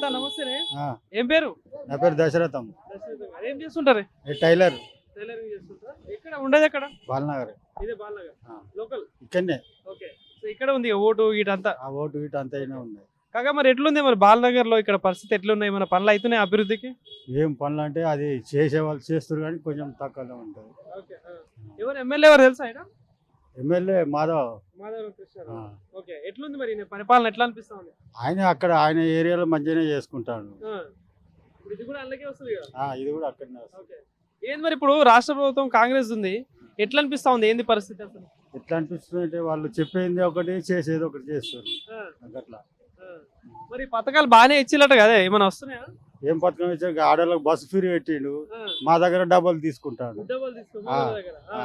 తాత నమస్తేనే. ఆ, ఏం పేరు? నా పేరు దశరథం. ఏం చేస్తుంటారు? టైలర్. టైలరింగ్ చేస్తుంటారా? ఎక్కడ ఉండేది? ఎక్కడ? బాలనగర్. ఇదే బాలనగర్ ఆ. లోకల్. ఇక్కడనే ఓకే. సో ఇక్కడ ఉంది ఓటు ఇటంతా. ఆ ఓటు ఇటు అంతా అయినా ఉన్నాయి. కాగా మరి ఎట్లుంది మరి బాలనగర్ లో ఇక్కడ పరిస్థితి ఎట్లున్నాయి? మన పనులు అవుతున్నాయి అభివృద్ధికి? ఏం పనులు అంటే అది చేసే వాళ్ళు చేస్తారు కానీ కొంచెం తక్కువనే ఉంటుంది. ఓకే. ఎవరు ఎమ్మెల్యే ఎవరు తెలుసా? ఆయన ఎమ్మెల్యే మాధవ్. మాధవరావు కృష్ణ. ఆ, ఓకే. ఎట్లుంది మరి ఈయన పరిపాలన ఎట్లా అనిపిస్తా ఉంది? ఆయన ఏరియాలో మంచిగానే చేసుకుంటాడు. ఇప్పుడు ఇది కూడా అందుకే వస్తుంది కదా. ఇది కూడా అక్కడనే వస్తుంది. ఓకే. ఏంది మరి ఇప్పుడు రాష్ట్ర ప్రభుత్వం కాంగ్రెస్ ఉంది, ఎట్లా అనిపిస్తా ఉంది? ఏంది పరిస్థితి అసలు? ఎట్లా అనిపిస్తుంది అంటే వాళ్ళు చెప్పేది ఒకటి చేసేది ఒకటి చేస్తారు అట్లా. మరి పథకాలు బాగానే ఇచ్చినట్టు కదా, ఏమైనా వస్తున్నాయా? ఏం పథకం ఇచ్చా ఆడోళ్ళకి బస్సు ఫ్రీ పెట్టిండు, మా దగ్గర డబ్బులు తీసుకుంటాడు. డబ్బులు తీసుకో ఆ, ఆ,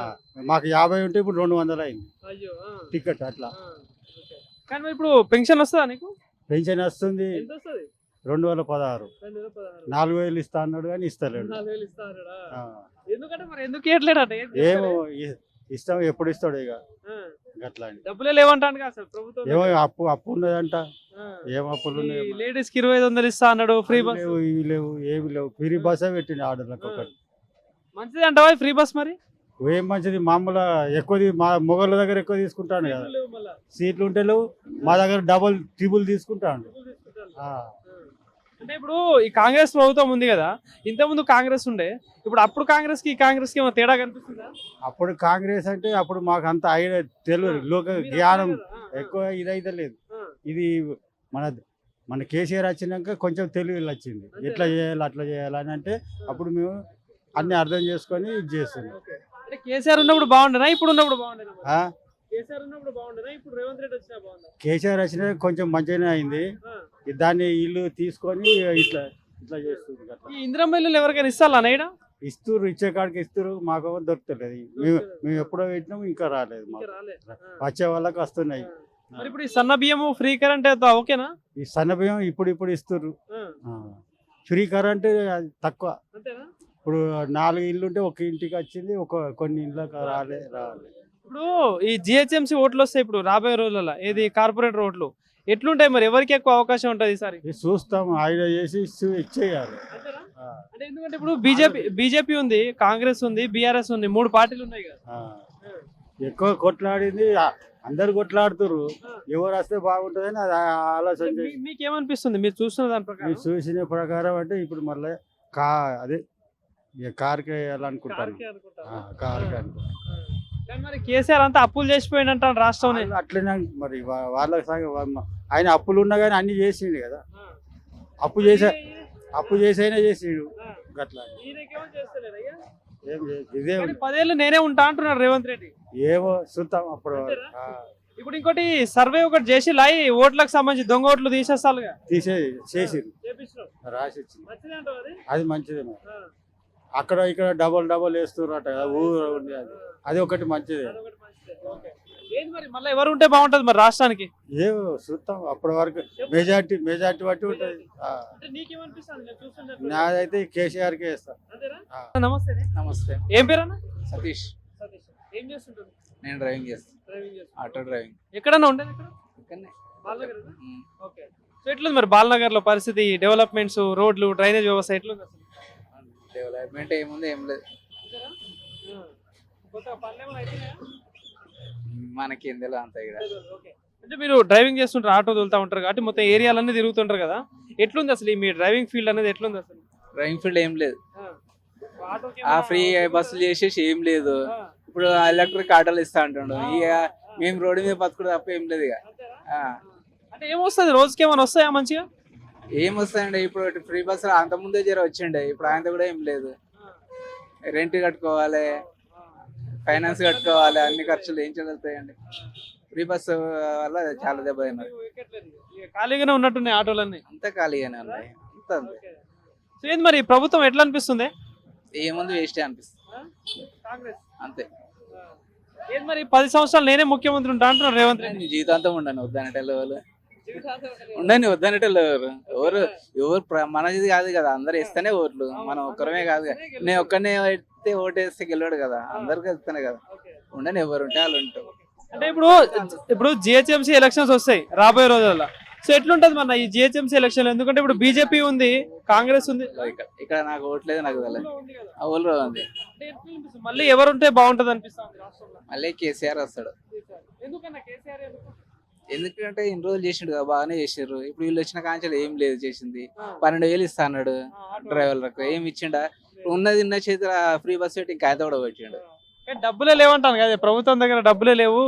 మాకు 50 ఉంటే ఇప్పుడు 200 అయింది అయ్యో. టికెట్ అట్లా. ఓకే. కానీ మరి ఇప్పుడు పెన్షన్ వస్తుందా నీకు? పెన్షన్ వస్తుంది ఎంత వస్తుంది? 2016. 2016. 4000 ఇస్తా అన్నాడు కానీ ఇస్తలేడు. 4000 ఇస్తారా? ఆ. ఎందుకంటే మరి ఎందుకు ఇవ్వట్లేడట? ఏమో ఇస్తాం ఎప్పుడు ఇస్తాడు ఇక అట్లా అని. డబ్బులే లేవంటాను కదా అసలు ప్రభుత్వం. ఏమో అప్పు ఉన్నదంట. ఏం అప్పులు ఉన్నాయి? లేడీస్ కి 2500 ఇస్తా అన్నాడు. ఫ్రీ బస్ లేవు, ఇవి లేవు, ఏమి లేవు. ఫ్రీ బస్సే పెట్టింది ఆర్డర్లకు ఒకటి. మంచిది అంటావా ఫ్రీ బస్? మరి ఏం మంచిది, మామూలు ఎక్కువ మా మొగళ్ళ దగ్గర ఎక్కువ తీసుకుంటాను కదా. లేవు మళ్ళా. సీట్లు ఉంటే లేవు, మా దగ్గర డబుల్ ట్రిబుల్ తీసుకుంటాను. ఆ. అంటే ఇప్పుడు ఈ కాంగ్రెస్ ప్రభుత్వం ఉంది కదా, ఇంతకుముందు కాంగ్రెస్ ఉండే, ఇప్పుడు అప్పుడు కాంగ్రెస్ కి ఈ కాంగ్రెస్ కి ఏమైనా తేడా కనిపిస్తుందా? అప్పుడు కాంగ్రెస్ అంటే అప్పుడు మాకు అంత ఐడియా తెలియదు, లోక జ్ఞానం ఎక్కువ ఇదైతే లేదు. ఇది మన కేసీఆర్ వచ్చినాక కొంచెం తెలివి వచ్చింది, ఎట్లా చేయాలి అట్లా చేయాలి అని. అంటే అప్పుడు మేము అన్ని అర్థం చేసుకొని ఇది చేస్తున్నాం. అంటే కేసీఆర్ ఉన్నప్పుడు బాగుండేనా, ఇప్పుడు ఉన్నప్పుడు బాగుండేనా? ఆ? కేసీఆర్ ఉన్నప్పుడు బాగుండేనా, ఇప్పుడు రేవంత్ రెడ్డి వచ్చినా బాగుందా? కేసీఆర్ వచ్చినా కొంచెం మంచిగానే అయింది. దాన్ని ఇల్లు తీసుకొని ఇట్లా ఇట్లా చేస్తుంది అట్లా. ఈ ఇందిరమ్మ ఇల్లు ఎవరికైనా ఇస్తాలా నైడా? ఇస్తారు, ఇచ్చే కాడికి ఇస్తారు, మాకు దొరుకుతలేదు. మేము ఎప్పుడో పెట్టినాం, ఇంకా రాలేదు మాకు. వచ్చే వాళ్ళకి వస్తున్నాయి. మరి ఇప్పుడు ఈ సన్న బియ్యము ఫ్రీ కరెంట్ ఓకేనా? ఈ సన్న బియ్యం ఇప్పుడు ఇస్తారు. ఫ్రీ కరెంట్ అది తక్కువ. అంతేనా? ఇప్పుడు 4 ఇల్లు ఉంటే ఒక ఇంటికి వచ్చింది, కొన్ని ఇళ్ళకి రాలేదు. ఇప్పుడు ఈ జిహెచ్ఎంసీ ఓట్లు వస్తాయి ఇప్పుడు రాబోయే రోజులలో, ఏది కార్పొరేటర్ ఓట్లు ఎట్లుంటాయి మరి? ఎవరికి ఎక్కువ అవకాశం ఉంటుంది ఈసారి? చూస్తాం, ఆయన చేసి ఇచ్చేయాలి. అంటే ఎందుకంటే ఇప్పుడు బీజేపీ ఉంది, కాంగ్రెస్ ఉంది, బీఆర్ఎస్ ఉంది, 3 పార్టీలు ఉన్నాయి కదా. ఎక్కువ కొట్లాడింది అందరు కొట్లాడుతారు, ఎవరు వస్తే బాగుంటుందని అది ఆలోచన. మీకేమనిపిస్తుంది మీరు చూస్తున్న దాని ప్రకారం? చూసిన ప్రకారం అంటే ఇప్పుడు మళ్ళీ అదే కార్కి వేయాలనుకుంటాను. కార్కి అనుకుంటాను. కానీ మరి కేసీఆర్ అంతా అప్పులు చేసిపోయిందంట రాష్ట్రం. అట్లనే మరి వాళ్ళకి ఆయన అప్పులు ఉన్నా కానీ అన్ని చేసిండు కదా. అప్పు చేసైనా చేసిండు అట్లా. ఇదే 10 ఏళ్ళు నేనే ఉంటా అంటున్నాడు రేవంత్ రెడ్డి. ఏమో చూద్దాం అప్పుడు. ఇప్పుడు ఇంకోటి సర్వే ఒకటి చేసి లాయి ఓట్లకు సంబంధించి దొంగ ఓట్లు తీసేస్తాలుగా చేసి రాసి ఇచ్చింది. అది మంచిదే. అక్కడ ఇక్కడ డబల్ వేస్తున్నట్ట ఊరు ఉంది, అది ఒకటి మంచిదే. ఏంది మరి మళ్ళీ ఎవరు ఉంటే బాగుంటది మరి రాష్ట్రానికి? ఏమో చూస్తాం అప్పటి వరకు. మెజార్టీ బట్టి ఉంటుంది. నాదైతే కేసీఆర్కే వేస్తాను. నమస్తే. నమస్తే. ఏం పేరు అన్న? సతీష్. ఏం చేస్తుంటారు? నేను డ్రైవింగ్ చేస్తాను. Auto driving. ఎక్కడన్నా ఉండేది? ఇక్కడనే బాలనగర్. ఓకే. సో ఎట్లుంది మరి బాలనగర్ లో పరిస్థితి, డెవలప్మెంట్స్, రోడ్లు, డ్రైనేజ్ వ్యవస్థ ఎట్లుంది అసలు? డెవలప్మెంట్ ఏముంది, ఏం లేదు. మనకి ఏం తెలియదు అంత ఇక్కడ. అంటే మీరు డ్రైవింగ్ చేస్తుంటారు, ఆటో తోలుతా ఉంటారు కాబట్టి మొత్తం ఏరియాలన్నీ తిరుగుతుంటారు కదా, ఎట్లుంది అసలు మీ డ్రైవింగ్ ఫీల్డ్ అనేది? ఎట్లుంది అసలు డ్రైవింగ్ ఫీల్డ్? ఏం లేదు, ఆ ఫ్రీ బస్సులు చేసేసి ఏం లేదు. ఇప్పుడు ఎలక్ట్రిక్ ఆటోలు ఇస్తా అంటుండు. ఇక మేము రోడ్డు మీద బతుకుడు తప్ప ఏం లేదు ఇక. అంటే ఏమొస్తుంది రోజుకి, ఏమైనా వస్తాయా మంచిగా? ఏం వస్తాయండి, ఇప్పుడు ఫ్రీ బస్సులు అంత ముందే వచ్చిండే, ఇప్పుడు ఆయన కూడా ఏం లేదు. రెంట్ కట్టుకోవాలి, ఫైనాన్స్ కట్టుకోవాలి, అన్ని ఖర్చులు ఏం చదువుతాయండి. ఫ్రీ బస్సు వల్ల చాలా దెబ్బ తిన్నారు. ఖాళీగానే ఉన్నట్టున్నాయి ఆటోలన్నీ? అంతా ఖాళీగానే ఉన్నాయి. ఏంది మరి ప్రభుత్వం ఎట్లా అనిపిస్తుంది? ఏముంది, వేస్టే అనిపిస్తుంది అంతే. ఏంది మరి 10 సంవత్సరాలు నేనే ముఖ్యమంత్రి ఉంటా అంటున్నారు రేవంత్ రెడ్డి. జీవితాంతం ఉండను వద్దనటెళ్ళు వాళ్ళు, ఉండని వద్దనటెళ్ళు ఎవరు మనది కాదు కదా, అందరు ఇస్తేనే ఓట్లు, మనం ఒక్కరమే కాదు కదా. నేను ఒక్కనే అయితే ఓటేస్తే గెలవాడు కదా, అందరికి ఇస్తేనే కదా. ఉండని ఎవరు ఉంటే వాళ్ళు ఉంటారు. అంటే ఇప్పుడు జిహెచ్ఎంసీ ఎలక్షన్స్ వస్తాయి రాబోయే రోజుల్లో, సో ఎట్లుంటది మన ఈ జిహెచ్ఎంసీ ఎలక్షన్ ఎందుకంటే ఇప్పుడు బీజేపీ ఉంది, కాంగ్రెస్ ఉంది. ఇక్కడ నాకు ఓట్లేదు, నాకు తెలియదు. ఉంది కదా. ఆ ఊళ్ళో ఉంది. అంటే ఎట్లా అనిపిస్తుంది? మళ్ళీ ఎవరుంటే బాగుంటది అనిపిస్తుంది రాష్ట్రంలో? మళ్ళీ కేసీఆర్ వస్తాడు. ఎందుకన్నా కేసీఆర్ ఎందుకు? ఎందుకంటే ఇన్ని రోజులు చేసిండు కదా, బాగానే చేసారు. ఇప్పుడు వీళ్ళు వచ్చిన కాంచెలు ఏం లేదు చేసింది. 12,000 ఇస్తా అన్నాడు డ్రైవర్లకు, ఏమి ఇచ్చిండా? ఉన్నది ఉన్న చేతిలో ఫ్రీ బస్ పెట్టి ఇంకా కూడా పెట్టిండు. డబ్బులే లేవంటాను కదా, ప్రభుత్వం దగ్గర డబ్బులే లేవు.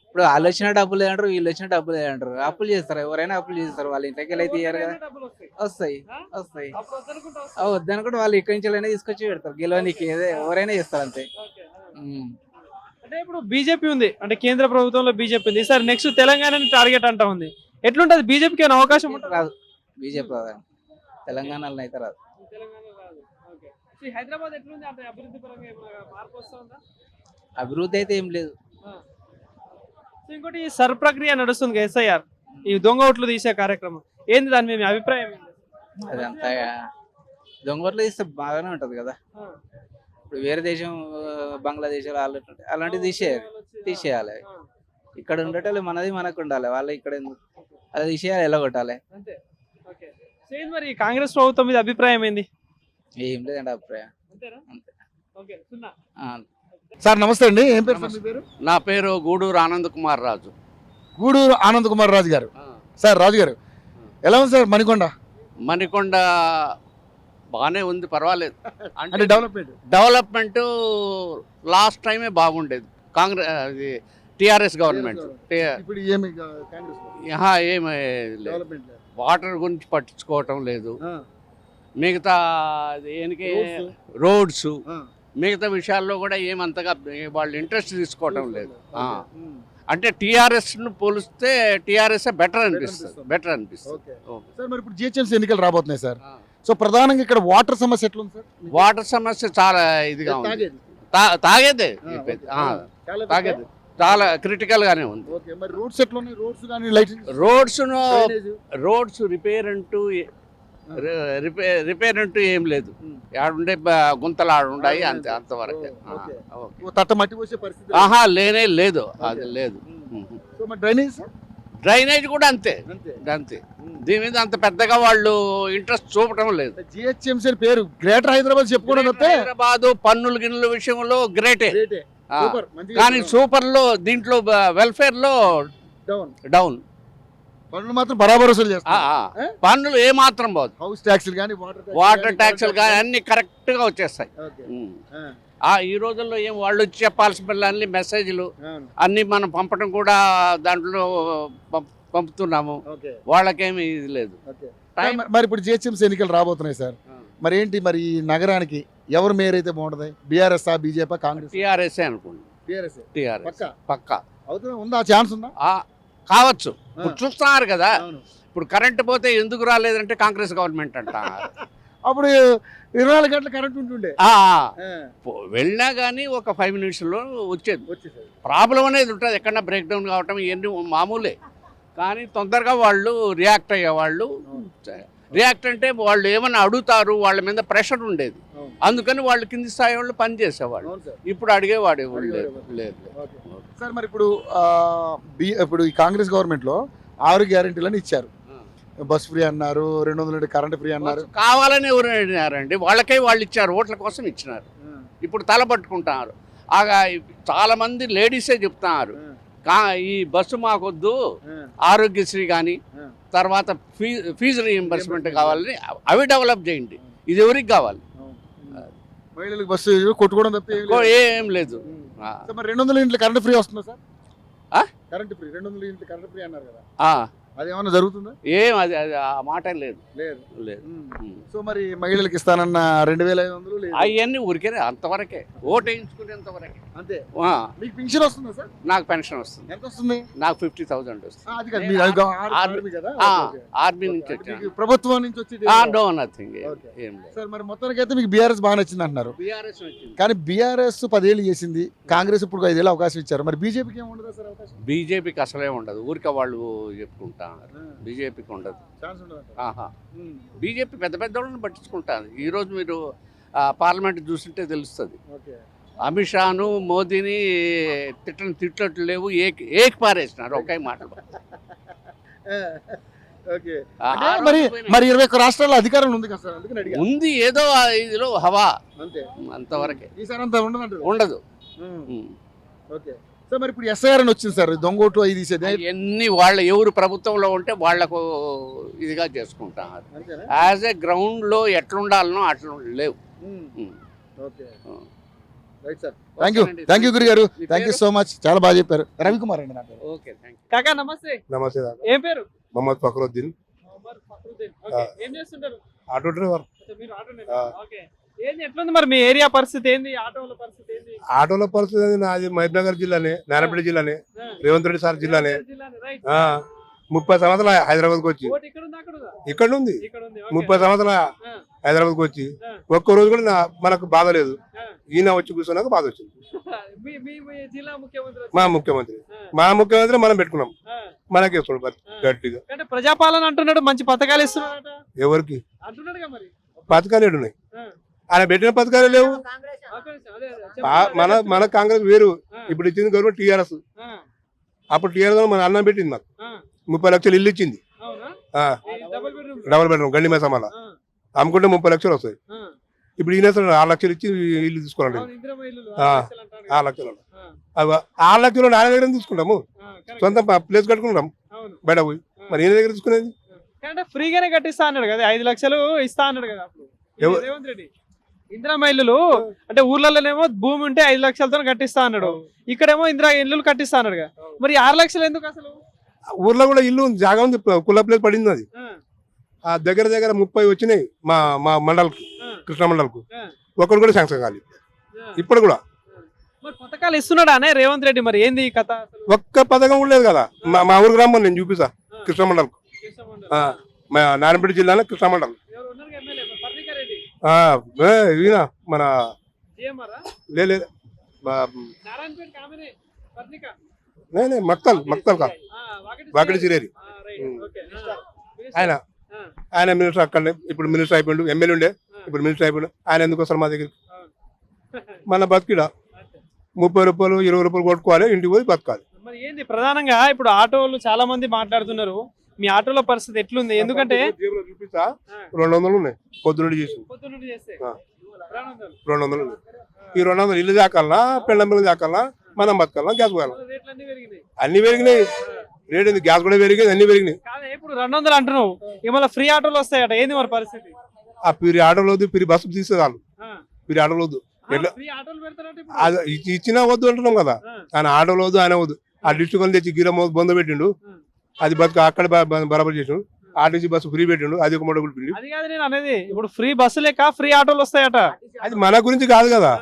ఇప్పుడు వాళ్ళు వచ్చిన డబ్బులు అంటారు, వీళ్ళు వచ్చిన డబ్బులు అంటారు. అప్పులు చేస్తారు, ఎవరైనా అప్పులు చేస్తారు. వాళ్ళ ఇంటికి వెళ్ళి అయితే ఇయ్యారు కదా. వస్తాయి వస్తాయి వద్దనుకుంటే వాళ్ళు ఇక్కడి నుంచి అయినా తీసుకొచ్చి పెడతారు. గెలవనికి ఎవరైనా చేస్తారు అంతే. అంటే ఇప్పుడు బీజేపీ ఉంది, అంటే కేంద్ర ప్రభుత్వంలో బీజేపీ ఉంది. ఈసారి నెక్స్ట్ తెలంగాణ టార్గెట్ అంటా ఉంది. ఎట్లుంటది? బీజేపీకి ఏమైనా అవకాశం ఉంటుంది? రాదు, బీజేపీ రాదు. తెలంగాణలో అయితే రాదు. హైదరాబాద్ ఎట్లుంది? అంటే అభివృద్ధి పరంగా ఏమైనా మార్పు వస్తుందా? అభివృద్ధి అయితే ఏం లేదు. ఇంకోటి ఈ సర్ ప్రక్రియ నడుస్తుంది ఎస్ఐఆర్, ఈ దొంగ ఓట్లు తీసే కార్యక్రమం ఏంది, దాని మీ అభిప్రాయం ఏంది? అదంతా దొంగోట్లు తీస్తే బాగానే ఉంటది కదా. ఇప్పుడు వేరే దేశం బంగ్లాదేశ్ అలాంటివి తీసేయాలి. ఇక్కడ ఉండేటోళ్ళు మనది మనకు ఉండాలి. వాళ్ళు ఇక్కడ అది తీసేయాలి, ఎలా కొట్టాలి. మరి కాంగ్రెస్ ప్రభుత్వం మీద అభిప్రాయం ఏంది? ఏం లేదండి అభిప్రాయం. సార్ నమస్తే అండి, ఏం పేరు సార్ మీ పేరు? నా పేరు గూడూరు ఆనంద్ కుమార్ రాజు. గూడూరు ఆనంద్ కుమార్ రాజు గారు. సార్ రాజు గారు ఎలా ఉంది సార్ మణికొండ? మణికొండ బాగానే ఉంది, పర్వాలేదు. అంటే డెవలప్మెంట్ లాస్ట్ టైమే బాగుండేది కాంగ్రెస్ టిఆర్ఎస్ గవర్నమెంట్. ఇప్పుడు ఏమి కాంగ్రెస్ ఏమి డెవలప్మెంట్ లేదు. వాటర్ గురించి పట్టించుకోవటం లేదు. మిగతా దేనికి రోడ్స్ మిగతా విషయాల్లో కూడా ఏమంతగా వాళ్ళు ఇంట్రెస్ట్ తీసుకోవటం లేదు. అంటే టిఆర్ఎస్ ను పోలిస్తే టిఆర్ఎస్ బెటర్ అనిపిస్తుంది. సార్ మరి ఇప్పుడు జిహెచ్ఎంసీ ఎన్నికలు రాబోతున్నాయి సార్. సో ప్రధానంగా ఇక్కడ వాటర్ సమస్య ఎట్లుంది సార్? వాటర్ సమస్య చాలా ఇదిగా ఉంది. తాగేదే తాగేది చాలా క్రిటికల్ గానే ఉంది. మరి రోడ్స్ ఎట్లున్నాయి? రోడ్స్ కానీ లైటింగ్ రోడ్స్ రిపేర్ అంటూ ఏం లేదు. ఆడుండే గుంతలు ఆడుండాయి అంతే, అంతవరకు. తట్ట మట్టి పోసే పరిస్థితి లేనే లేదు, అది లేదు. డ్రైనేజ్ కూడా అంతే. దీని మీద అంత పెద్దగా వాళ్ళు ఇంట్రెస్ట్ చూపటం లేదు. జిహెచ్ఎంసీ పేరు గ్రేటర్ హైదరాబాద్ చెప్పుకోవడం హైదరాబాద్ పన్నుల గిన్నుల విషయంలో గ్రేటే, కానీ సూపర్ లో దీంట్లో వెల్ఫేర్ లో డౌన్. పన్నులు మాత్రం బరాబర్ వసూలు చేస్తారు. పన్నులు ఏ మాత్రం పోదు. హౌస్ ట్యాక్సులు కానీ వాటర్ ట్యాక్సులు కానీ అన్ని కరెక్ట్ గా వచ్చేస్తాయి. ఈ రోజుల్లో ఏం వాళ్ళు వచ్చి చెప్పాల్సిన అన్ని మెసేజ్లు అన్ని మనం పంపడం కూడా దాంట్లో పంపుతున్నాము. వాళ్ళకేమి ఇది లేదు. మరి ఇప్పుడు జిహెచ్ఎంసీ ఎన్నికలు రాబోతున్నాయి సార్. మరి ఏంటి మరి ఈ నగరానికి ఎవరు మేయర్ అయితే బాగుంటది? BRS BJP Congress? టీఆర్ఎస్ అనుకోండి. టీఆర్ఎస్ పక్కా ఉందా? ఛాన్స్ ఉందా? కావచ్చు. ఇప్పుడు చూస్తున్నారు కదా, ఇప్పుడు కరెంట్ పోతే ఎందుకు రాలేదంటే కాంగ్రెస్ గవర్నమెంట్ అంట. అప్పుడు 24 గంటల కరెంట్ ఉంటుండే. వెళ్ళినా కానీ ఒక 5 minutes లో వచ్చేది. ప్రాబ్లం అనేది ఉంటుంది, ఎక్కడన్నా బ్రేక్ డౌన్ కావటం ఇవన్నీ మామూలే. కానీ తొందరగా వాళ్ళు రియాక్ట్ అయ్యేవాళ్ళు. రియాక్ట్ అంటే వాళ్ళు ఏమన్నా అడుగుతారు, వాళ్ళ మీద ప్రెషర్ ఉండేది. అందుకని వాళ్ళు కింది స్థాయి వాళ్ళు పని చేసేవాళ్ళు. ఇప్పుడు అడిగేవాడు లేదు. సార్ మరి ఇప్పుడు ఈ కాంగ్రెస్ గవర్నమెంట్ లో 6 గ్యారెంటీలను ఇచ్చారు. బస్ ఫ్రీ అన్నారు, 200 యూనిట్ కరెంట్ ఫ్రీ అన్నారు. కావాలని ఎవరు అడిగినారండి? వాళ్ళకే వాళ్ళు ఇచ్చారు, ఓట్ల కోసం ఇచ్చినారు. ఇప్పుడు తలపట్టుకుంటున్నారు. చాలా మంది లేడీసే చెప్తున్నారు, ఈ బస్సు మాకొద్దు, ఆరోగ్యశ్రీ కానీ తర్వాత ఫీజు రీఎంబర్స్మెంట్ కావాలని అవి డెవలప్ చేయండి. ఇది ఎవరికి కావాలి? మహిళలకు బస్సు కొట్టుకోవడం తప్ప ఏం లేదు. 200 యూనిట్లు కరెంట్ ఫ్రీ వస్తుందా సార్? కరెంట్ ఫ్రీ 200 యూనిట్లు కరెంట్ ఫ్రీ అన్నారు కదా, అది ఏమన్నా జరుగుతుందా? ఏం అది ఆ మాట లేదు. సో మరి మహిళలకు ఇస్తానన్న 2500 అవన్నీ ఊరికే అంతవరకే, ఓటు వేయించుకునేంత వరకే అంతే. మీకు పెన్షన్ వస్తుందా సార్? నాకు పెన్షన్ వస్తుంది. ఎంత వస్తుంది? నాకు 50,000 వస్తుంది. ఆర్మీ నుంచి వచ్చి, ప్రభుత్వం నుంచి వచ్చి. No nothing. ఏం లేదు సార్. మరి మొత్తానికి అయితే మీకు బీఆర్ఎస్ బాగా నచ్చింది అంటున్నారు. కానీ బీఆర్ఎస్ 10 ఏళ్ళు చేసింది, కాంగ్రెస్ ఇప్పుడు 5 ఏళ్ళు అవకాశం ఇచ్చారు. మరి బీజేపీకి ఏమి ఉండదు సార్ అవకాశం? బీజేపీకి అసలే ఉండదు, ఊరికే వాళ్ళు చెప్పుకుంటారు. బీజేపీకి ఉండదు. బీజేపీ పెద్ద పెద్ద వాళ్ళని పట్టించుకుంటారు. ఈరోజు మీరు పార్లమెంట్ చూస్తుంటే తెలుస్తుంది. అమిత్ షాను మోదీని తిట్టట్లు లేవు, ఏకి పారేసినారు ఒకే మాట. ఓకే ఆ మరి రోజు పోయినా. మరి 21 రాష్ట్రాల్లో అధికారం ఉంది కదా సార్, అందుకని అడిగా. ఉంది ఏదో ఆ ఇదిలో హవా అంతే, అంతవరకే, ఈసారి అంతా ఉండదంటారు. ఉండదు. ఓకే సార్, మరి ఇప్పుడు ఎస్ఐఆర్ అని వచ్చింది సార్, దొంగోట్లు అవి తీసేది ఎన్ని వాళ్ళ ఎవరు ప్రభుత్వంలో ఉంటే వాళ్లకు ఇదిగా చేసుకుంటారు. అంతేనా? యాజ్ ఏ గ్రౌండ్ లో ఎట్లుండాలనో అట్లా లేవు. Okay right sir, thank you Guru garu, thank you so much, చాలా బాగా చెప్పారు. రవికుమార్ అండి నా పేరు. Okay, thank you. కాకా నమస్తే. నమస్తే ఏం పేరు? మొహమ్మద్ ఫక్రుద్దీన్, ఓకే. ఏం చేస్తుంటారు? Auto driver. మీరు ఆటో ఓకే. ఏంది ఎట్లుంది మరి మీ ఏరియా పరిస్థితి ఏంది? ఆటోల పరిస్థితి ఏంది? ఆటోల పరిస్థితి అనేది నాది మహబూబ్నగర్ జిల్లానే, నారాయణపేట జిల్లానే, రేవంత్ రెడ్డి సార్ జిల్లానే. రైట్. 30 సంవత్సరాలు హైదరాబాద్కి వచ్చి ఓటు ఇక్కడ ఉందా అక్కడ ఉందా? ఇక్కడ ఉంది. ఇక్కడ ఉంది. 30 సంవత్సరాలు ఆ. హైదరాబాద్కి వచ్చి ఆ. ఒక్క రోజు కూడా మనకు బాధ లేదు. ఆ. ఈయన వచ్చి కూర్చున్నాక బాధ వచ్చింది. మీ జిల్లా ముఖ్యమంత్రి మా వచ్చి- ముఖ్యమంత్రి ఆ. మా ముఖ్యమంత్రి మనం పెట్టుకున్నాం, ఆ. మనకి వేస్తున్నాడు గట్టిగా. అంటే ప్రజాపాలన అంటున్నాడు, మంచి పథకాలు ఇస్తున్నాడట ఎవరికి అంటున్నాడుగా మరి. పథకాలు ఏడున్నాయి? ఆ. ఆయన పెట్టిన పథకాలు లేవు. అదే, అదే, మన కాంగ్రెస్ వేరు, ఆ. ఇప్పుడు ఇచ్చింది గవర్నమెంట్ టీఆర్ఎస్. ఆ. అప్పుడు టీఆర్ఎస్ మన అన్నం పెట్టింది, మాకు ఆ. 30 లక్షలు ఇల్లు ఇచ్చింది. అవునా? ఆ, ఈ డబుల్ బెడ్రూమ్. డబుల్ బెడ్రూమ్ గండి మేసమాల ఆ. అమ్ముకుంటే 30 లక్షలు వస్తాయి. ఆ. ఇప్పుడు ఈయన 6 లక్షలు ఇచ్చి ఇల్లు తీసుకోవాలండి. అవును, ఇందిరమ్మ ఇల్లులు, ఆ. 6 లక్షలు అంటారు కదా. 6 లక్షలు ఆ. అవి 6 లక్షలు ఆయన దగ్గర తీసుకుంటాము, ఆ, correct. సొంత ప్లేస్ కట్టుకుంటాం అవును. బయట పోయి. మరి ఈయన దగ్గర తీసుకునేది అంటే ఫ్రీగానే కట్టిస్తా అన్నాడు కదా, 5 లక్షలు ఇస్తా అన్నాడు కదా అప్పుడు ఈ ఎవ- రేవంత్ రెడ్డి. ఇందిరమ్మ ఇల్లులు అంటే ఊర్లలోనేమో భూమి ఉంటే 5 లక్షలతో కట్టిస్తా అన్నాడు, ఇక్కడేమో ఇందిరా ఇల్లులు కట్టిస్తా అన్నాడు కదా. మరి 6 లక్షలు ఎందుకు అసలు? ఊర్లో కూడా ఇల్లు ఉంది, జాగా ఉంది, కుల ప్లేస్ పడింది. అది ఆ. ఆ దగ్గర దగ్గర 30 వచ్చినాయి మా మా మండల్కి, ఆ. కృష్ణా మండల్కు. ఆ. ఒకరు కూడా శాంక్షన్ కాలేదు ఆ. ఇప్పుడు కూడా. మరి పథకాలు ఇస్తున్నాడా అనే రేవంత్ రెడ్డి, మరి ఏంది ఈ కథ అసలు? ఒక్క పథకం కూడా లేదు కదా. మా ఊరికి రమ్మని నేను చూపిస్తా, కృష్ణా మండల్కు. మా నారాయణపేట జిల్లాలో కృష్ణా మండల్. ఎవరు ఉన్నారు ఎమ్మెల్యే? పర్ణికా రెడ్డి. ఈయన మన జీఎంఆర్ లేదు నారాయణపేట కామెనే పర్ణిక. నేనే మక్తల్ కా వాకిడి సిరేరి. ఆయన ఆయన మినిస్టర్ అక్కడనే, ఇప్పుడు మినిస్టర్ అయిపోయిండు. ఎమ్మెల్యే ఉండే, ఇప్పుడు మినిస్టర్ అయిపోయిండు. ఆయన ఎందుకు వస్తారు మా దగ్గరికి? మన బతికిడా 30 రూపాయలు 20 రూపాయలు కొట్టుకోవాలి, ఇంటికి పోయి బతకాలి. మరి ఏంది ప్రధానంగా ఇప్పుడు ఆటోలు చాలా మంది మాట్లాడుతున్నారు, మీ ఆటోల పరిస్థితి ఎట్లుంది? ఎందుకంటే జేబులో చూపిస్తా, 200 ఉన్నాయి పొద్దున్నటి చేసి. పొద్దున్నుండి చేస్తే ఆ. 200. 200 ఉన్నాయి. ఈ 200 ఇల్లు దాకాలనా, పెళ్ళంబిల్లు దాకాలనా, మనం బతకాలనా, గ్యాస్ పోయాలి. మరి రేట్లన్నీ పెరిగినాయి. అన్ని పెరిగినాయి, రేట్ ఏంది, గ్యాస్ కూడా పెరిగింది, అన్ని పెరిగినాయి. కాదే ఇప్పుడు 200 అంటున్నావు, ఇక మళ్ళీ ఫ్రీ ఆటోలు వస్తాయట, ఏంది మరి పరిస్థితి? ఆ పిరి ఆటోలు వద్దు, పిరి బస్సు తీసేదాళ్ళు, ఆ. పిరి ఆటోలు వద్దు. ఎట్లా ఫ్రీ ఆటోలు పెడతారంటే ఇప్పుడు? అది ఇచ్చినా వద్దు అంటున్నాం కదా. ఆ. ఆయన ఆటోలు వద్దు, ఆయన వద్దు. ఆ డిస్ట్రిక్ట్ వాళ్ళు తెచ్చి గిర బొంద పెట్టిండు, అది బతుకు అక్కడ బరాబర్ చేసిండు. ఆర్టీసీ బస్సు ఫ్రీ పెట్టిండు, అది ఒక మోడల్ పిండి. అది కాదు నేను అనేది, ఇప్పుడు ఫ్రీ బస్సు లేక ఫ్రీ ఆటోలు వస్తాయట. అది మన గురించి కాదు కదా,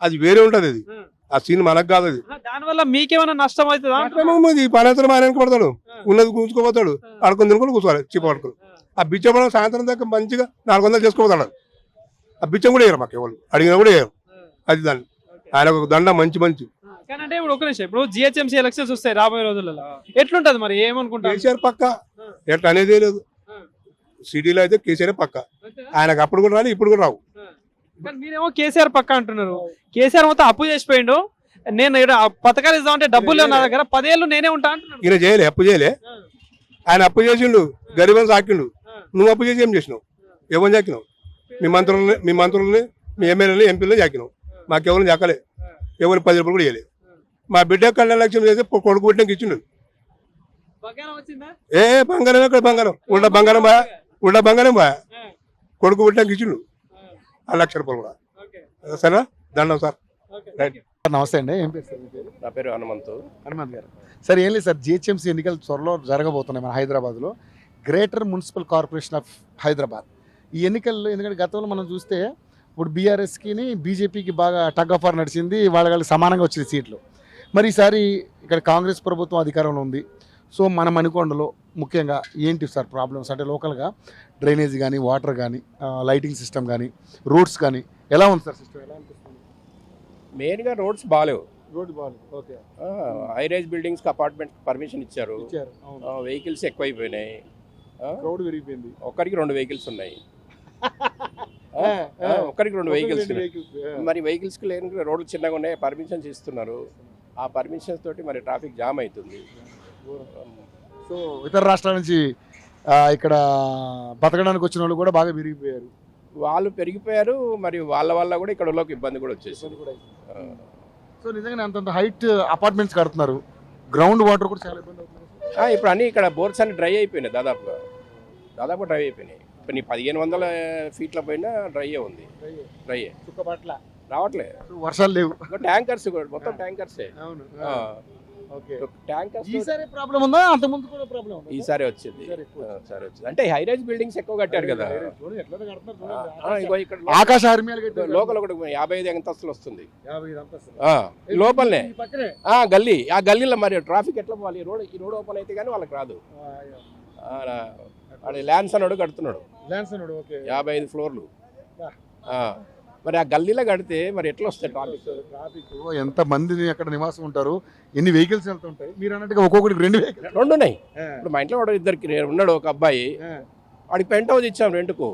అది వేరే ఉంటది. అది ఆ. ఆ సీన్ మనకు కాదు. అది దానివల్ల మీకేమైనా నష్టం అవుతుందా? పనేతరం ఆయన వెనక పడతాడు, ఉన్నది కూర్చుకోపోతాడు, ఆడుకొని తినుకొని కూర్చోవాలి చిప్ప పడుకొని. ఆ బిచ్చం మనం సాయంత్రం దాకా మంచిగా 400 చేసుకోపోతాడు. ఆ బిచ్చం కూడా వేయరు మాకు, ఎవరు అడిగినా కూడా వేయరు. అది దాన్ని ఆయన ఒక దండ మంచి మంచి. కానీ అంటే ఇప్పుడు ఒక నిమిషం, ఇప్పుడు జిహెచ్ఎంసీ ఎలక్షన్స్ వస్తాయి రాబోయే రోజులలో, ఎట్లుంటది మరి? ఏమనుకుంటారు? కేసీఆర్ పక్క, ఎట్లా అనేది లేదు. సిటీలో అయితే కేసీఆర్ పక్క, ఆయనకు అప్పుడు కూడా రాలి, ఇప్పుడు కూడా రావు. కానీ మీరేమో కేసీఆర్ పక్క అంటున్నారు. కేసీఆర్ మొత్తం అప్పు చేసిపోయిండు, నేను ఈడ పథకాలు ఇద్దామంటే డబ్బులు లేవు నా దగ్గర, 10 ఏళ్ళు నేనే ఉంటా అంటున్నాడు. ఈయన చేయలే, అప్పు చేయలే. ఆయన అప్పు చేసిండు, గరీబ్ సాకిండు. నువ్వు అప్పు చేసి ఏం చేసినావు? ఎవరిని జాకినావు? మీ మంత్రులని మీ ఎమ్మెల్యేని ఎంపీలని జాకినావు. మాకెవరిని జాకలే, ఎవరు 10 రూపాయలు కూడా చేయలే. మా బిడ్డ కళ్యాణ లక్ష్యం చేసి కొడుకు పుట్టినకి ఇచ్చిండు. బంగారం వచ్చిందా? ఏ బంగారం ఎక్కడ బంగారం? ఉండ బంగారం బా కొడుకు పుట్టినకి ఇచ్చిండు, 1 లక్ష రూపాయలు కూడా. సరేనా, దండం సార్. రైట్. నమస్తే అండి, ఏం పేరు సార్ మీ పేరు? నా పేరు హనుమంతు. హనుమంత్ గారు. సార్ ఏం లేదు సార్, జిహెచ్ఎంసీ ఎన్నికలు త్వరలో జరగబోతున్నాయి మన హైదరాబాద్లో, greater municipal corporation of Hyderabad. ఈ ఎన్నికల్లో ఎందుకంటే గతంలో మనం చూస్తే ఇప్పుడు బీఆర్ఎస్కి బీజేపీకి బాగా టగ్ ఆఫ్ వార్ నడిచింది, వాళ్ళకి సమానంగా వచ్చిన సీట్లు. మరి ఈసారి ఇక్కడ కాంగ్రెస్ ప్రభుత్వం అధికారంలో ఉంది. సో మన మణికొండలో ముఖ్యంగా ఏంటి సార్ ప్రాబ్లమ్స్? అంటే లోకల్గా డ్రైనేజ్ కానీ, వాటర్ కానీ, లైటింగ్ సిస్టమ్ కానీ, రోడ్స్ కానీ ఎలా ఉంది సార్ సిస్టమ్? ఎలా అనిపిస్తుంది? మెయిన్గా రోడ్స్ బాగాలేవు. రోడ్ బాగుంది. ఓకే. హై రైజ్ బిల్డింగ్స్కి అపార్ట్మెంట్ పర్మిషన్ ఇచ్చారు. వెహికల్స్ ఎక్కువైపోయినాయి. రోడ్ విరిగిపోయింది. ఒక్కరికి 2 వెహికల్స్ ఉన్నాయి. ఒక్కరికి 2 వెహికల్స్. మరి వెహికల్స్కి లేని రోడ్లు చిన్నగా ఉన్నాయి, పర్మిషన్స్ ఇస్తున్నారు. ఆ పర్మిషన్స్ తోటి మరి ట్రాఫిక్ జామ్ అవుతుంది. సో ఇతర రాష్ట్రాల నుంచి ఇక్కడ బతకడానికి వచ్చిన వాళ్ళు కూడా బాగా విరిగిపోయారు. వాళ్ళు పెరిగిపోయారు, మరి వాళ్ళ వల్ల కూడా ఇక్కడ వాళ్ళకి ఇబ్బంది కూడా వచ్చేసింది. సో నిజంగానే అంతంత హైట్ అపార్ట్మెంట్స్ కడుతున్నారు, గ్రౌండ్ వాటర్ కూడా చాలా ఇబ్బంది అవుతుంది. ఇప్పుడు అన్ని ఇక్కడ బోర్స్ అన్ని డ్రై అయిపోయినాయి, దాదాపు డ్రై అయిపోయినాయి. ఇప్పుడు నీ 1500 ఫీట్ల పైన డ్రై ఉంది, డ్రై చుక్కపట్ల రావట్లే. వర్షాలు లేవు, ట్యాంకర్స్ కూడా మొత్తం ట్యాంకర్సే. అవును. ట్యాంకర్స్ ఈసారి ప్రాబ్లం ఉందా, అంత ముందు కూడా ప్రాబ్లం ఉందా? ఈసారి వచ్చింది. అంటే హై రైజ్ బిల్డింగ్స్ ఎక్కువ కట్టారు కదా. ఇక్కడ ఆకాశ హర్మ్యాలు కట్టారు. లోకల్ కూడా 55 అంతస్తులు వస్తుంది లోపలనే గల్లీ. ఆ గల్లీలో మరి ట్రాఫిక్ ఎట్లా పోవాలి? ఈ రోడ్ ఓపెన్ అయితే కానీ వాళ్ళకి రాదు. ల్యాన్స్ అన్నాడు కడుతున్నాడు, 55 ఫ్లోర్లు. మరి ఆ గల్లీలో కడితే మరి ఎట్లా వస్తాయి ట్రాఫిక్? ఎంత మందిని అక్కడ నివాసం ఉంటారు, ఎన్ని వెహికల్స్ వెళ్తుంటాయి? మీరు అన్నట్టుగా ఒక్కొక్కరికి 2 వెహికల్ 2 ఉన్నాయి. ఇప్పుడు మా ఇంట్లో కూడా ఇద్దరికి ఉన్నాడు, ఒక అబ్బాయి. వాడికి పెంట్ హౌస్ ఇచ్చాం రెంట్కు.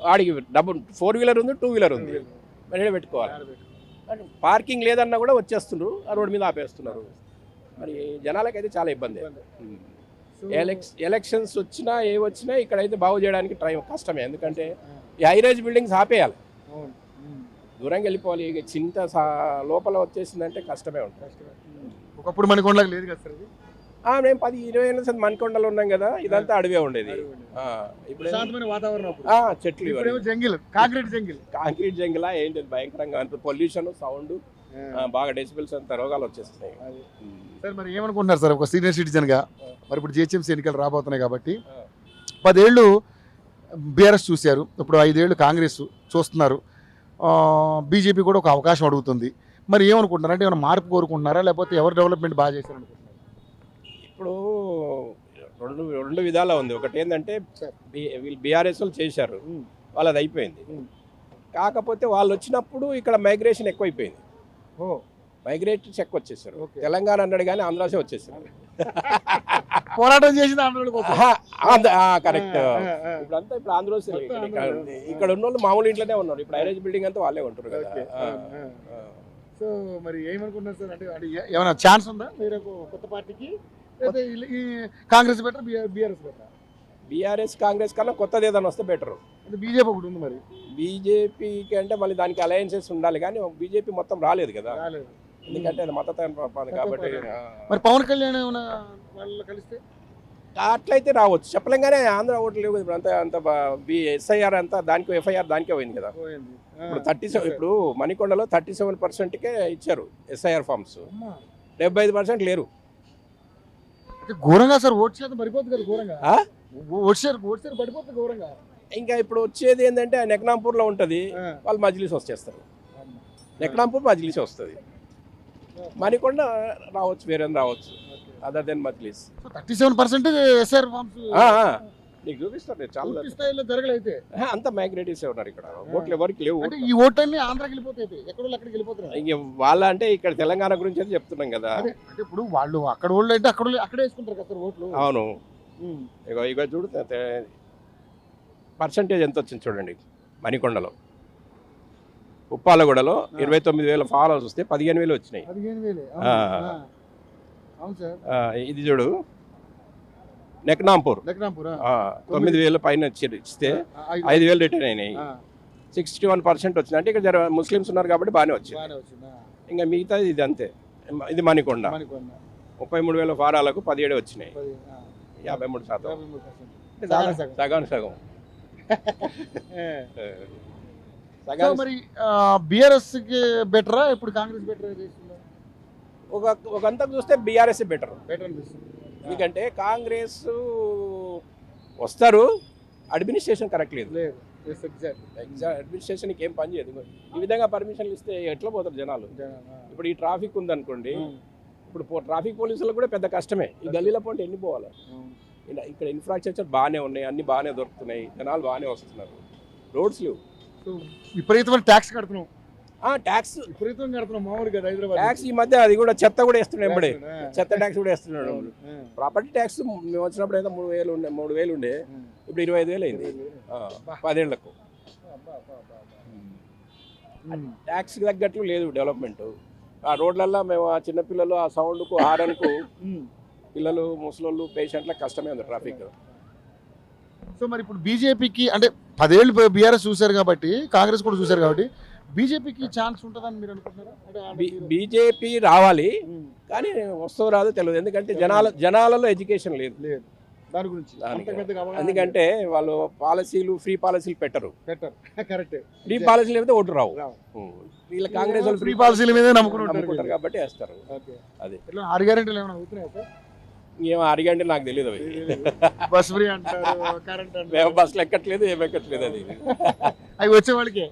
వాడికి డబ్బు 4 వీలర్ ఉంది, 2 వీలర్ ఉంది, మరి పెట్టుకోవాలి. పార్కింగ్ లేదన్నా కూడా వచ్చేస్తున్నారు, ఆ రోడ్డు మీద ఆపేస్తున్నారు. మరి జనాలకైతే చాలా ఇబ్బంది. ఎలక్షన్స్ వచ్చినా ఏ వచ్చినా ఇక్కడైతే బాగు చేయడానికి కష్టమే. ఎందుకంటే ఈ హై రైజ్ బిల్డింగ్స్ ఆపేయాలి, దూరంగా వెళ్ళిపోవాలి. ఇక చింత లోపల వచ్చేసిందంటే కష్టమే ఉంటుంది. ఒకప్పుడు మనకొండలకు లేదు కదా సార్ ఇది? మేము 10-20 ఏళ్ళ సార్ మనకొండలో ఉన్నాం కదా, ఇదంతా అడవే ఉండేది. ఇప్పుడు వాతావరణం, చెట్లు, జంగిల్, కాంక్రీట్ జంగిలా ఏంటి, భయంకరంగా పొల్యూషన్, సౌండ్, బాగా డెసిబిల్స్ అంత రోగాలు వచ్చేస్తున్నాయి. సార్ మరి ఏమనుకుంటున్నారు సార్ ఒక సీనియర్ సిటిజన్ గా? మరి ఇప్పుడు జిహెచ్ఎంసీ ఎన్నికలు రాబోతున్నాయి కాబట్టి 10 ఏళ్ళు బీఆర్ఎస్ చూశారు, ఇప్పుడు 5 ఏళ్ళు కాంగ్రెస్ చూస్తున్నారు, బీజేపీ కూడా ఒక అవకాశం అడుగుతుంది. మరి ఏమనుకుంటున్నారు? అంటే ఏమైనా మార్పు కోరుకుంటున్నారా, లేకపోతే ఎవరు డెవలప్మెంట్ బాగా చేశారు అనుకుంటున్నారు? ఇప్పుడు రెండు విధాలా ఉంది. ఒకటి ఏంటంటే వీళ్ళు బీఆర్ఎస్ వాళ్ళు చేశారు, వాళ్ళది అయిపోయింది. కాకపోతే వాళ్ళు వచ్చినప్పుడు ఇక్కడ మైగ్రేషన్ ఎక్కువైపోయింది. మైగ్రేటర్స్ ఎక్కువ వచ్చేసారు. తెలంగాణ అన్నాడు కానీ ఆంధ్రాసే వచ్చేసారు. పోరాటం చేసిన కరెక్ట్. ఇప్పుడు ఆంధ్రోస్ ఇక్కడ ఉన్న వాళ్ళు మామూలు ఇంట్లోనే ఉన్నారు. ఇప్పుడు హైరేజ్ బిల్డింగ్ అంతా వాళ్ళే ఉంటారు కదా. సో మరి ఏమనుకుంటున్నారు సార్? అంటే ఏమైనా ఛాన్స్ ఉందా వేరే కొత్త పార్టీకి? Congress better, BRS better? BRS Congress కన్నా కొత్తది ఏదైనా వస్తే బెటర్. అంటే బీజేపీ ఒకటి ఉంది, మరి బీజేపీకి అంటే మళ్ళీ దానికి అలయన్సెస్ ఉండాలి. కానీ బీజేపీ మొత్తం రాలేదు కదా, ఎందుకంటే అది మతతత్వం కాబట్టి. మరి పవన్ కళ్యాణ్ ఏమైనా వాళ్ళు కలిస్తే అట్లయితే రావచ్చు, చెప్పలేం. కానీ ఆంధ్ర ఓట్లు లేవు ఇప్పుడు. అంత ఎస్ఐఆర్ అంతా దానికి, ఎఫ్ఐఆర్ దానికే పోయింది కదా. ఇప్పుడు 37, ఇప్పుడు మణికొండలో 37%కే ఇచ్చారు ఎస్ఐఆర్ ఫార్మ్స్, 75% లేరు. ఘోరంగా సార్, ఓట్ శాతం పడిపోతుంది కదా ఘోరంగా. ఓట్ షేర్ పడిపోతుంది ఘోరంగా. ఇంకా ఇప్పుడు వచ్చేది ఏంటంటే నెక్నాంపూర్లో ఉంటుంది, వాళ్ళు మజ్లిస్ వచ్చేస్తారు. నెక్నాంపూర్ మజ్లిస్ వస్తుంది, మణికొండ రావచ్చు, వేరే రావచ్చు, other than Majlis. 37% SR forms నీకు చూపిస్తారు. చాలా స్థాయిలో జరగలైతే అంత మైగ్రేటివ్స్ ఉన్నారు ఇక్కడ, ఓట్లు ఎవరికి లేవు. ఈ ఓట్లన్నీ ఆంధ్రాకి వెళ్ళిపోతాయి, ఎక్కడో అక్కడికి వెళ్ళిపోతున్నారు. ఇంక వాళ్ళ అంటే ఇక్కడ తెలంగాణ గురించి అయితే చెప్తున్నాం కదా. అంటే ఇప్పుడు వాళ్ళు అక్కడ వాళ్ళు అంటే అక్కడే వేసుకుంటారు కదా ఓట్లు. అవును, ఇక చూడు పర్సంటేజ్ ఎంత వచ్చింది చూడండి. మణికొండలో, ఉప్పాలగూడలో 29,000 ఫాలోవర్స్ వస్తే 15,000 వచ్చినాయి. 15,000. అవును సార్. ఇది చూడు నెక్నాంపూర్ 9,000 పైన ఇస్తే 5,000 రిటర్న్ అయినాయి. 61% వచ్చింది. అంటే ఇక్కడ ముస్లిమ్స్ ఉన్నారు కాబట్టి బాగానే వచ్చింది. ఇంకా మిగతా ఇది అంతే. ఇది మణికొండ 33,000 ఫారాలకు 17 వచ్చినాయి, 53%. సగం మరి బీఆర్ఎస్ కి బెటరా ఇప్పుడు కాంగ్రెస్ బెటర్? ఒక అంతకు చూస్తే బీఆర్ఎస్ బెటర్ అనిపిస్తుంది. ఎందుకంటే కాంగ్రెస్ వస్తారు, అడ్మినిస్ట్రేషన్ కరెక్ట్ లేదు. అడ్మినిస్ట్రేషన్కి ఏం పని చేయదు. ఈ విధంగా పర్మిషన్లు ఇస్తే ఎట్లా పోతారు జనాలు? ఇప్పుడు ఈ ట్రాఫిక్ ఉందనుకోండి, ఇప్పుడు ట్రాఫిక్ పోలీసులకు కూడా పెద్ద కష్టమే. ఈ గల్లీల పోటీ ఎన్ని పోవాలి? ఇక్కడ ఇన్ఫ్రాస్ట్రక్చర్ బాగానే ఉన్నాయి, అన్ని బాగానే దొరుకుతున్నాయి, జనాలు బాగానే వస్తున్నారు, రోడ్స్ లేవు. విపరీతమైన ట్యాక్స్ కడుతున్నాం. ట్యాక్స్ విపరీతంగా కడుతున్నాం మామూలుగా హైదరాబాద్. ట్యాక్స్ ఈ మధ్య అది కూడా చెత్త కూడా వేస్తున్నాడు, ఎంబడే చెత్త ట్యాక్స్ కూడా వేస్తున్నాడు. ప్రాపర్టీ ట్యాక్స్ మేము వచ్చినప్పుడు అయితే 3,000 ఉండే, ఇప్పుడు 25,000 అయింది 10 ఏళ్లకు. ట్యాక్స్ తగ్గట్లు లేదు డెవలప్మెంట్. ఆ రోడ్లల్లో మేము ఆ చిన్నపిల్లలు ఆ సౌండ్కు హారన్కు పిల్లలు ముసలోళ్ళు పేషెంట్లకు కష్టమే ఉంది ట్రాఫిక్. సో మరి ఇప్పుడు బీజేపీకి అంటే 10 ఏళ్ళు బీఆర్ఎస్ చూశారు కాబట్టి, కాంగ్రెస్ కూడా చూశారు కాబట్టి బీజేపీకి ఛాన్స్ ఉంటుందని మీరు అనుకుంటున్నారా? అంటే బీజేపీ రావాలి కానీ వస్తుందో రాదో తెలియదు. ఎందుకంటే జనాలలో ఎడ్యుకేషన్ లేదు. దాని గురించి ఎందుకంటే వాళ్ళు ఫ్రీ పాలసీలు పెట్టరు. కరెక్ట్. ఫ్రీ పాలసీలు అయితే ఓటు రావు. వీళ్ళ కాంగ్రెస్ వాళ్ళు ఫ్రీ పాలసీల మీదే నమ్ముకుంటారు కాబట్టి వేస్తారు. అది 6 గ్యారెంటీలు ఏమైనా అవుతున్నాయా సార్? ఏమో అడిగంటే నాకు తెలియదు. అవి బస్ ఫ్రీ అంటారు, కరెంట్ అంటారు. మేము బస్సులు ఎక్కట్లేదు, ఏమి ఎక్కట్లేదు. అది అవి వచ్చే వాళ్ళకి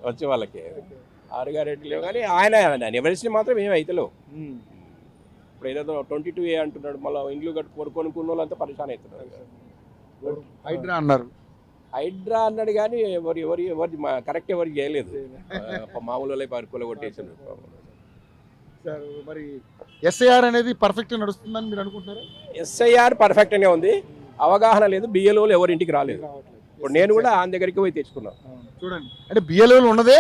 6 గ్యారెంటీలు లేవు కానీ ఆయన ఎవరిని మాత్రం ఏమి అవుతలేవు. ఇప్పుడు ఏదో 22A అంటున్నాడు, మళ్ళీ ఇండ్లు కొనుక్కున్న వాళ్ళంతా పరిశాన్ అవుతున్నారు. హైడ్రా అన్నారు, హైడ్రా అన్నాడు కానీ ఎవరి కరెక్ట్ ఎవరికి చేయలేదు. మామూలు వాళ్ళే పరుకులు కొట్టేసారు. సార్ మరి ఎస్ఐఆర్ అనేది పర్ఫెక్ట్ నడుస్తుందని మీరు అనుకుంటున్నారా? ఎస్ఐఆర్ పర్ఫెక్ట్ అనే ఉంది, అవగాహన లేదు. బిఎల్ఓలు ఎవరి ఇంటికి రాలేదు. ఇప్పుడు నేను కూడా ఆయన దగ్గరికి పోయి తెచ్చుకున్నాను. చూడండి, అంటే బిఎల్ఓలు ఉన్నదే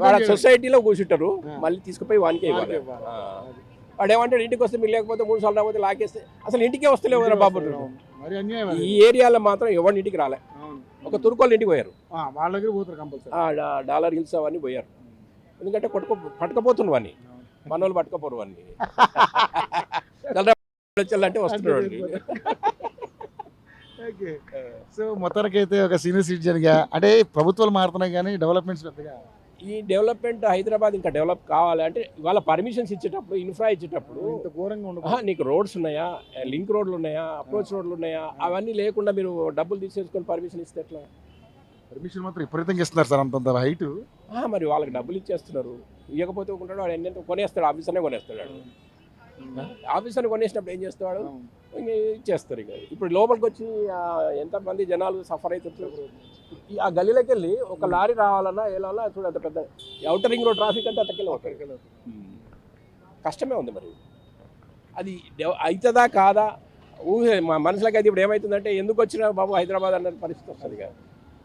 వాళ్ళ సొసైటీలో కూర్చుంటారు, మళ్ళీ తీసుకుపోయి వానికే ఇవ్వాలి. వాడు ఏమంటాడు, ఇంటికి వస్తే మీరు లేకపోతే 3 సార్లు రాకపోతే లాకేస్తే అసలు ఇంటికే వస్తలేవు కదా బాబు. ఈ ఏరియాలో మాత్రం ఎవరి ఇంటికి రాలే. ఒక తుర్కోళ్ళ ఇంటికి పోయారు, వాళ్ళ దగ్గర పోతారు కంపల్సరీ. డాలర్ హిల్స్ అవన్నీ పోయారు. ఎందుకంటే పట్టుకపోతున్నారు వాడిని, మన వాళ్ళు పట్టుకపోరు వాడిని. అంటే వస్తున్నాడు. సో మొత్తానికి అయితే ఒక సీనియర్ సిటిజన్ గా అంటే ప్రభుత్వాలు మారుతున్నాయి కానీ డెవలప్మెంట్స్ పెద్దగా ఈ డెవలప్మెంట్ హైదరాబాద్ ఇంకా డెవలప్ కావాలి అంటే వాళ్ళ పర్మిషన్స్ ఇచ్చేటప్పుడు, ఇన్ఫ్రా ఇచ్చేటప్పుడు ఘోరంగా ఉండదు. నీకు రోడ్స్ ఉన్నాయా, లింక్ రోడ్లు ఉన్నాయా, అప్రోచ్ రోడ్లు ఉన్నాయా, అవన్నీ లేకుండా మీరు డబ్బులు తీసేసుకొని పర్మిషన్ ఇస్తే ఎట్లా? పర్మిషన్ మాత్రం విపరీతంగా ఇస్తున్నారు సార్, అంత హైట్. మరి వాళ్ళకి డబ్బులు ఇచ్చేస్తున్నారు. ఇవ్వకపోతే ఉంటాడు వాడు, ఎన్నెంత కొనేస్తాడు, ఆఫీసర్నే కొనేస్తాడు. ఆఫీసర్ని కొనేసినప్పుడు ఏం చేస్తాడు, ఇంకా ఇచ్చేస్తారు. ఇక ఇప్పుడు లోపలికి వచ్చి ఎంతమంది జనాలు సఫర్ అవుతుంటారు. ఆ గల్లీలోకి వెళ్ళి ఒక లారీ రావాలన్నా వెళ్ళాలన్నా చూడ అంత పెద్ద అవుటర్ రింగ్ రోడ్ ట్రాఫిక్ అంటే అంతకెళ్ళి కష్టమే ఉంది. మరి అది అవుతుందా కాదా ఊహే మా మనుషులకి. అయితే ఇప్పుడు ఏమవుతుందంటే ఎందుకు వచ్చినా బాబు హైదరాబాద్ అన్న పరిస్థితి వస్తుంది.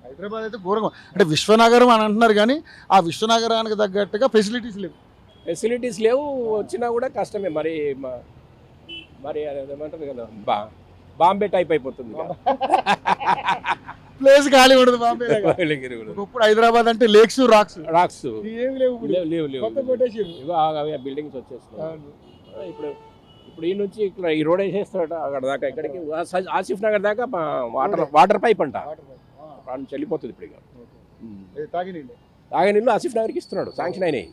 హైదరాబాద్ అయితే ఘోరంగా, అంటే విశ్వనగరం అని అంటున్నారు కానీ ఆ విశ్వనగరానికి తగ్గట్టుగా ఫెసిలిటీస్ లేవు. వచ్చినా కూడా కష్టమే. మరి అదేమంటారు కదా, బాంబే టైప్ అయిపోతుంది. ప్లేస్ ఖాళీ ఉండదు బాంబే. ఇప్పుడు హైదరాబాద్ అంటే లేక్స్ రాక్స్ లేవు. బిల్డింగ్స్ వచ్చేస్తున్నాయి. ఇప్పుడు ఈ నుంచి ఇక్కడ ఈ రోడ్ వేసేస్తాడట అక్కడ దాకా, ఇక్కడికి ఆసిఫ్ నగర్ దాకా వాటర్ పైప్ అంట చెల్లిపోతుంది. ఇప్పుడు ఇక తాగే నీళ్ళు ఆసిఫ్ నగర్కి ఇస్తున్నాడు, శాంక్షన్ అయినాయి.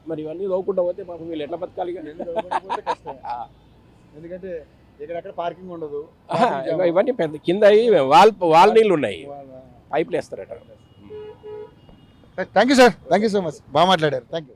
మరి ఇవన్నీ లోకుండా పోతే పాపం వీళ్ళు ఎట్లా బతకాలి? ఎందుకంటే ఇక్కడ పార్కింగ్ ఉండదు. ఇవన్నీ పెద్ద కింద వాల్ నీళ్ళు ఉన్నాయి, పైపులు వేస్తారట. Thank you sir, thank you so much, బాగా మాట్లాడారు. Thank you.